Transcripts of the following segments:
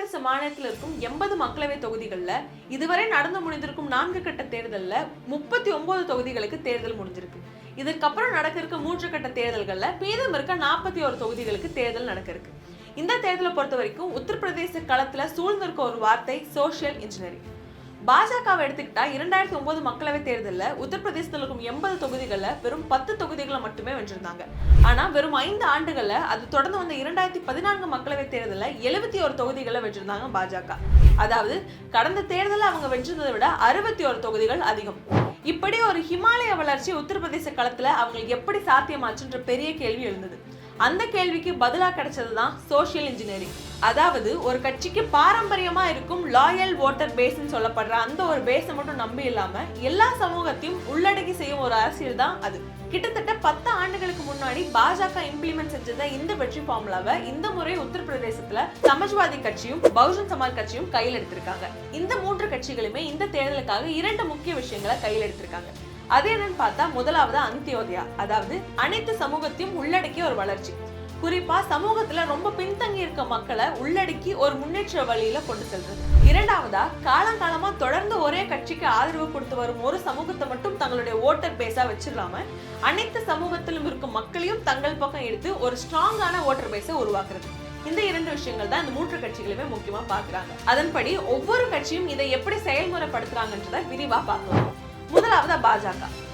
உத்தரப்பிரதேச மாநிலத்தில் இருக்கும் 80 மக்களவை தொகுதிகளில் இதுவரை நடந்து முடிந்திருக்கும் 4 கட்ட தேர்தலில் 39 தொகுதிகளுக்கு தேர்தல் முடிஞ்சிருக்கு. இதற்கப்புறம் நடக்க இருக்க 3 கட்ட தேர்தல்களில் மீதம் இருக்க 41 தொகுதிகளுக்கு தேர்தல் நடக்க இருக்கு. இந்த தேர்தலை பொறுத்த வரைக்கும் உத்தரப்பிரதேச களத்துல சூழ்ந்திருக்க ஒரு வார்த்தை சோசியல் இன்ஜினியரிங். பாஜகவை எடுத்துக்கிட்டா 2009 மக்களவை தேர்தலில் உத்தரப்பிரதேசத்தில் இருக்கும் 80 தொகுதிகளில் வெறும் 10 தொகுதிகளை மட்டுமே வென்றிருந்தாங்க. ஆனா வெறும் 5 ஆண்டுகள்ல அது தொடர்ந்து வந்த 2014 மக்களவை தேர்தலில் 71 தொகுதிகளை வென்றிருந்தாங்க பாஜக. அதாவது கடந்த தேர்தலில் அவங்க வென்றிருந்ததை விட 61 தொகுதிகள் அதிகம். இப்படி ஒரு ஹிமாலய வளர்ச்சி உத்தரப்பிரதேச களத்துல அவங்களுக்கு எப்படி சாத்தியமாச்சுன்ற பெரிய கேள்வி எழுந்தது. அந்த கேள்விக்கு பதிலா கிடைச்சதுதான் சோசியல் இன்ஜினியரிங். அதாவது ஒரு கட்சிக்கு பாரம்பரியமா இருக்கும் லாயல் ஓட்டர் பேஸ்ன்னு சொல்லப்படுற அந்த ஒரு பேஸை மட்டும் நம்பி இல்லாம எல்லா சமூகத்தையும் உள்ளடக்கி செய்யும் ஒரு அரசியல் தான் அது. கிட்டத்தட்ட 10 ஆண்டுகளுக்கு முன்னாடி பாஜக இம்ப்ளிமெண்ட் செஞ்சத இந்த வெற்றி ஃபார்முலாவை இந்த முறை உத்தரப்பிரதேசத்துல சமாஜ்வாதி கட்சியும் பகுஜன் சமாஜ் கட்சியும் கையில் எடுத்திருக்காங்க. இந்த 3 கட்சிகளுமே இந்த தேர்தலுக்காக 2 முக்கிய விஷயங்களை கையில் எடுத்திருக்காங்க. அது என்னன்னு பார்த்தா முதலாவது அந்தியோதயா, அதாவது அனைத்து சமூகத்தையும் உள்ளடக்கிய ஒரு வளர்ச்சி. குறிப்பா சமூகத்துல ரொம்ப பின்தங்கி இருக்க மக்களை உள்ளடக்கி ஒரு முன்னேற்ற வழியில கொண்டு செல்றது. இரண்டாவதா காலங்காலமா தொடர்ந்து ஒரே கட்சிக்கு ஆதரவு கொடுத்து வரும் ஒரு சமூகத்தை மட்டும் தங்களுடைய ஓட்டர் பேஸா வச்சிடலாம அனைத்து சமூகத்திலும் இருக்கும் மக்களையும் தங்கள் பக்கம் எடுத்து ஒரு ஸ்ட்ராங்கான ஓட்டர் பேஸை உருவாக்குறது. இந்த 2 விஷயங்கள் தான் இந்த 3 கட்சிகளுமே முக்கியமா பாக்குறாங்க. அதன்படி ஒவ்வொரு கட்சியும் இதை எப்படி செயல்முறைப்படுத்துறாங்கன்றத விரிவா பார்க்கலாம். முதலாவது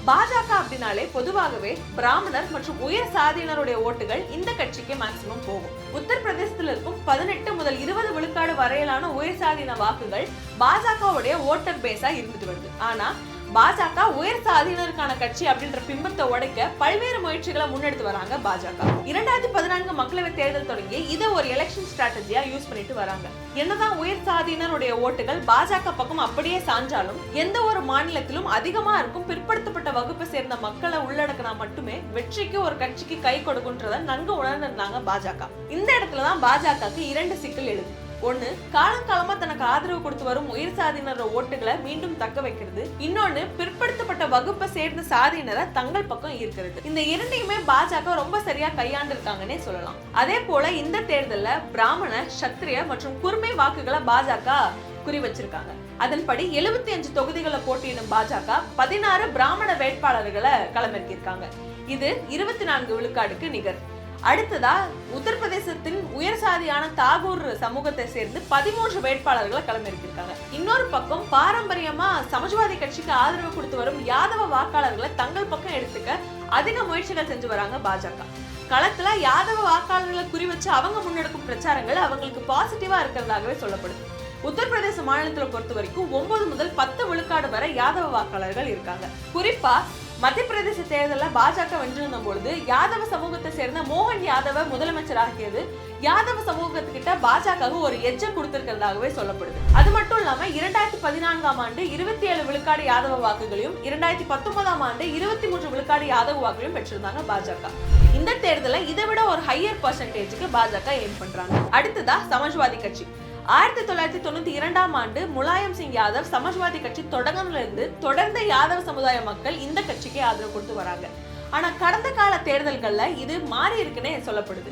பாஜக அப்படின்னாலே பொதுவாகவே பிராமணர் மற்றும் உயர் சாதியினருடைய ஓட்டுகள் இந்த கட்சிக்கு மேக்சிமம் போகும். உத்தரப்பிரதேசத்தில் இருக்கும் 18 முதல் 20 விழுக்காடு வரையிலான உயர் சாதியின வாக்குகள் பாஜகவுடைய ஓட்டர் பேஸா இருந்துட்டு வருது. ஆனா பாஜக உயர் சாதியினருக்கான கட்சி அப்படின்ற பிம்பத்தை உடைக்க பல்வேறு முயற்சிகளை முன்னெடுத்து வராங்க பாஜக. 2014 மக்களவை தேர்தல் தொடங்கி இதை ஒரு எலெக்ஷன் ஸ்ட்ராட்டஜியா யூஸ் பண்ணிட்டு வராங்க. என்னதான் உயர் சாதியினருடைய ஓட்டுகள் பாஜக பக்கம் அப்படியே சாஞ்சாலும் எந்த ஒரு மாநிலத்திலும் அதிகமா இருக்கும் பிற்படுத்தப்பட்ட வகுப்பை சேர்ந்த மக்களை உள்ளடக்கினா மட்டுமே வெற்றிக்கு ஒரு கட்சிக்கு கை கொடுக்குன்றத நன்கு உணர்ந்திருந்தாங்க பாஜக. இந்த இடத்துலதான் பாஜகவுக்கு 2 சிக்கல் எழுது. ஒண்ணு, காலங்காலமா தனக்கு ஆதரவு கொடுத்து வரும் உயர் சாதியினர் ஓட்டுகளை மீண்டும் தக்க வைக்கிறது. இன்னொன்னு, பிற்படுத்தப்பட்ட வகுப்பை சேர்ந்த சாதியினரை தங்கள் பக்கம் ஈர்க்கிறது. இந்த 2ஐயுமே பாஜக ரொம்ப சரியா கையாண்டு இருக்காங்கன்னே சொல்லலாம். அதே போல இந்த தேர்தல்ல பிராமண, சத்திரிய மற்றும் குர்மை வாக்குகளை பாஜக குறி வச்சிருக்காங்க. அதன்படி 75 தொகுதிகளை போட்டியிடும் பாஜக 16 பிராமண வேட்பாளர்களை களமிறக்கியிருக்காங்க. இது 24 விழுக்காடுக்கு நிகர். அடுத்ததா உத்தரப்பிரதேசத்தின் உயர் சாதியான தாகூர் சமூகத்தை சேர்ந்து 13 வேட்பாளர்களை களமிறக்கியிருக்காங்க. இன்னொரு பக்கம் பாரம்பரியமா சமாஜ்வாதி கட்சிக்கு ஆதரவு கொடுத்து வரும் யாதவ வாக்காளர்களை தங்கள் பக்கம் எடுத்துக்க அதிக முயற்சிகள் செஞ்சு வராங்க பாஜக. களத்துல யாதவ வாக்காளர்களை குறி வச்சு அவங்க முன்னெடுக்கும் பிரச்சாரங்கள் அவங்களுக்கு பாசிட்டிவா இருக்கிறதாகவே சொல்லப்படுது. உத்தரப்பிரதேச மாநிலத்துல பொறுத்த வரைக்கும் 9 முதல் 10 விழுக்காடு வரை யாதவ வாக்காளர்கள் இருக்காங்க. குறிப்பா மத்திய பிரதேச தேர்தலில் பாஜக வென்றிருந்த பொழுது யாதவ சமூகத்தை சேர்ந்த மோகன் யாதவ முதலமைச்சராகியது யாதவ சமூகத்துக்கிட்ட பாஜக ஒரு எட்ஜை கொடுத்திருக்கிறதாகவே சொல்லப்படுது. அது மட்டும் இல்லாம 2014ஆம் ஆண்டு 27 விழுக்காடு யாதவ வாக்குகளையும் 2019ஆம் ஆண்டு 23 விழுக்காடு யாதவ வாக்குகளையும் பெற்றிருந்தாங்க பாஜக. இந்த தேர்தலை இதை விட ஒரு ஹையர் பர்சன்டேஜுக்கு பாஜக எய்ம் பண்றாங்க. அடுத்ததா சமாஜ்வாதி கட்சி. 1992ஆம் ஆண்டு முலாயம் சிங் யாதவ் சமாஜ்வாதி கட்சி தொடங்கினதுல இருந்து தொடர்ந்து யாதவ சமுதாய மக்கள் இந்த கட்சிக்கு ஆதரவு கொடுத்து வராங்க. ஆனா கடந்த கால தேர்தல்கள்ல இது மாறி இருக்குன்னே சொல்லப்படுது.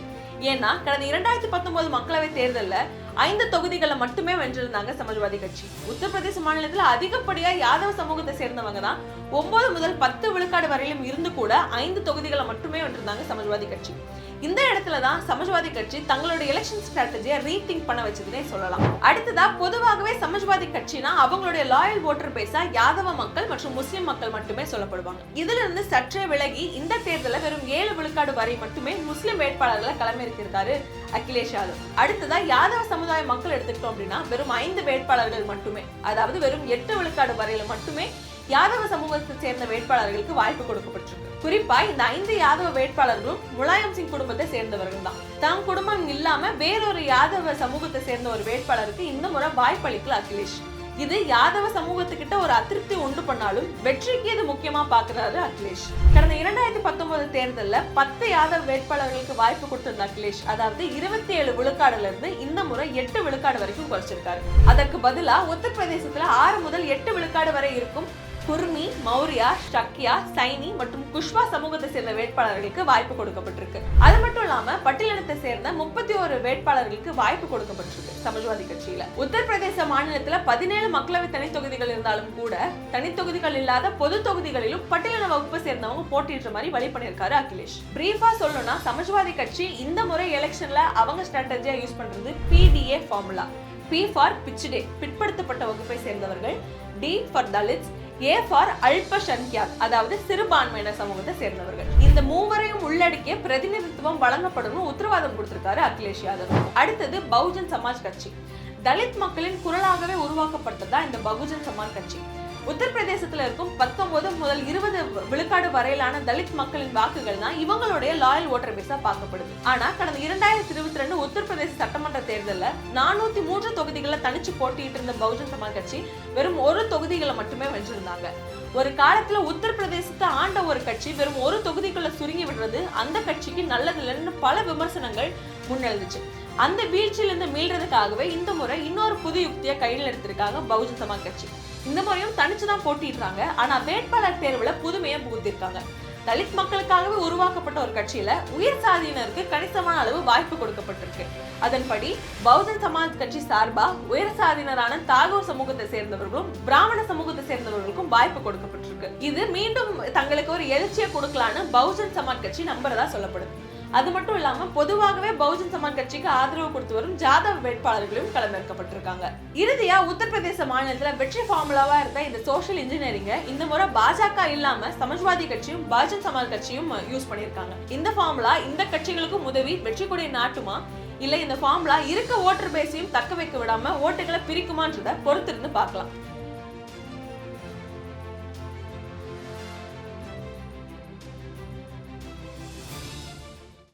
ஏன்னா கடந்த 2019 மக்களவை தேர்தல்ல 5 தொகுதிகளை மட்டுமே வென்றிருந்தாங்க சமாஜ்வாதி கட்சி. உத்தரப்பிரதேச மாநிலத்துல அதிகப்படியா யாதவ சமூகத்தை சேர்ந்தவங்க தான் 9 முதல் 10 விழுக்காடு வரையிலும் இருந்து கூட 5 தொகுதிகளை மட்டுமே வென்றிருந்தாங்க சமாஜ்வாதி கட்சி. இந்த இடத்துலதான் சமாஜ்வாதி கட்சி தங்களுடைய எலெக்ஷன் ஸ்ட்ராட்டஜியை ரீதிங்க் பண்ண வச்சதுன்னே சொல்லலாம். அடுத்ததா பொதுவாகவே சமாஜ்வாதி கட்சினா அவங்களுடைய லாயல் ஓட்டர் பேஸா யாதவ மக்கள் மற்றும் முஸ்லிம் மக்கள் மட்டுமே சொல்லப்படுவாங்க. இதுல இருந்து சற்றே விலகி இந்த தேர்தலில் வெறும் 7 விழுக்காடு வரை மட்டுமே முஸ்லிம் வேட்பாளர்களை களமிறக்கியிருக்காரு அகிலேஷ் யாதவ். அடுத்ததா யாதவ சமுதாய மக்கள் எடுத்துக்கிட்டோம் அப்படின்னா வெறும் 5 வேட்பாளர்கள் மட்டுமே, அதாவது வெறும் 8 விழுக்காடு வரையில மட்டுமே யாதவ சமூகத்தை சேர்ந்த வேட்பாளர்களுக்கு வாய்ப்பு கொடுக்கப்பட்டிருக்கு. குறிப்பா இந்த 5 யாதவ வேட்பாளர்களும் முலாயம் சிங் குடும்பத்தை சேர்ந்தவர்கள் தான். தம் குடும்பம் இல்லாம வேறொரு யாதவ சமூகத்தை சேர்ந்த ஒரு வேட்பாளருக்கு இந்த முறை வாய்ப்பளிக்கல அகிலேஷ். இது யாதவ சமூகத்துக்கிட்ட ஒரு அதிருப்தி உண்டு பண்ணாலும் வெற்றிக்கு இது முக்கியமா பாக்குறாரு அகிலேஷ். கடந்த 2019 தேர்தலில் 10 யாதவ வேட்பாளர்களுக்கு வாய்ப்பு கொடுத்திருந்த அகிலேஷ், அதாவது 27 விழுக்காடுல இருந்து இந்த முறை 8 விழுக்காடு வரைக்கும் குறைச்சிருக்காரு. அதற்கு பதிலா உத்தரப்பிரதேசத்துல 6 முதல் 8 விழுக்காடு வரை இருக்கும் குர்மி, மௌரியா, ஷக்கியா, சைனி மற்றும் குஷ்வா சமூகத்தை சேர்ந்த வேட்பாளர்களுக்கு வாய்ப்பு கொடுக்கப்பட்டிருக்கு. அது மட்டும் இல்லாம பட்டியலினத்தை சேர்ந்த 31 வேட்பாளர்களுக்கு வாய்ப்பு கொடுக்கப்பட்டிருக்கு சமாஜ்வாதி கட்சியில. உத்தரப்பிரதேச மாநிலத்துல 17 மக்களவை தனி தொகுதிகள் இருந்தாலும் கூட தனி தொகுதிகள் இல்லாத பொது தொகுதிகளிலும் பட்டியலின வகுப்பை சேர்ந்தவங்க போட்டியிடுற மாதிரி வழி பண்ணிருக்காரு அகிலேஷ். பிரீஃபா சொல்லணும்னா சமாஜ்வாதி கட்சி இந்த முறை எலெக்ஷன்ல அவங்க ஸ்ட்ராட்டஜியா யூஸ் பண்றது PDA ஃபார்முலா. P ஃபார் பிச்டே, பிற்படுத்தப்பட்ட வகுப்பை சேர்ந்தவர்கள், D for Dalits, A for அல்பசங்க்யாக், அதாவது சிறுபான்மையினர் சமூகத்தை சேர்ந்தவர்கள். இந்த மூவரையும் உள்ளடக்கிய பிரதிநிதித்துவம் வழங்கப்படும் உத்தரவாதம் கொடுத்திருக்காரு அகிலேஷ் யாதவ். அடுத்தது பகுஜன் சமாஜ் கட்சி. தலித் மக்களின் குரலாகவே உருவாக்கப்பட்டதா இந்த பகுஜன் சமாஜ் கட்சி. உத்தரப்பிரதேசத்துல இருக்கும் 19 முதல் 20 விழுக்காடு வரையிலான தலித் மக்களின் வாக்குகள் தான் இவங்களுடைய லாயல் ஓட்டர் பேஸா பார்க்கப்படுது. ஆனா கடந்த 2022 உத்தரப்பிரதேச சட்டமன்ற தேர்தலில் 403 தொகுதிகளில் தனிச்சு போட்டிட்டு இருந்த பகுஜன் சமாஜ் கட்சி வெறும் 1 தொகுதிகளை மட்டுமே வென்றிருந்தாங்க. ஒரு காலத்துல உத்தரப்பிரதேசத்தை ஆண்ட ஒரு கட்சி வெறும் 1 தொகுதிக்குள்ள சுருங்கி விடுறது அந்த கட்சிக்கு நல்லதில்லைன்னு பல விமர்சனங்கள் முன்னெழுந்துச்சு. அந்த வீழ்ச்சியிலிருந்து மீள்றதுக்காகவே இந்த முறை இன்னொரு புது யுக்தியை கையில் எடுத்திருக்காங்க பகுஜன் சமாஜ் கட்சி. இந்த முறையும் தனிச்சுதான் போட்டிடுறாங்க. ஆனா வேட்பாளர் தேர்வுல புதுமையை புகுத்திருக்காங்க. தலித் மக்களுக்காகவே உருவாக்கப்பட்ட ஒரு கட்சியில உயர் சாதியினருக்கு கணிசமான அளவு வாய்ப்பு கொடுக்கப்பட்டிருக்கு. அதன்படி பகுஜன் சமாஜ் கட்சி சார்பா உயர் சாதியினரான தாகூர் சமூகத்தை சேர்ந்தவர்களும் பிராமண சமூகத்தை சேர்ந்தவர்களுக்கும் வாய்ப்பு கொடுக்கப்பட்டிருக்கு. இது மீண்டும் தங்களுக்கு ஒரு எழுச்சியை கொடுக்கலான்னு பகுஜன் சமாஜ் கட்சி நம்புறதா சொல்லப்படுது. அது மட்டும் இல்லாம பொதுவாகவே பகுஜன் சமாஜ் கட்சிக்கு ஆதரவு கொடுத்து வரும் ஜாதவ் வேட்பாளர்களும் களமிறக்கப்பட்டிருக்காங்க. இறுதியா உத்தரப்பிரதேச மாநிலத்துல வெற்றி ஃபார்முலாவா இருந்த இந்த சோஷியல் இன்ஜினியரிங்க இந்த முறை பாஜக இல்லாம சமாஜ்வாதி கட்சியும் பகுஜன் சமாஜ் கட்சியும் யூஸ் பண்ணிருக்காங்க. இந்த ஃபார்முலா இந்த கட்சிகளுக்கும் உதவி வெற்றி கொடியை நாட்டுமா இல்ல இந்த ஃபார்முலா இருக்க ஓட்டர் பேஸையும் தக்க வைக்க விடாம ஓட்டுகளை பிரிக்குமான்றத பொறுத்திருந்து பார்க்கலாம்.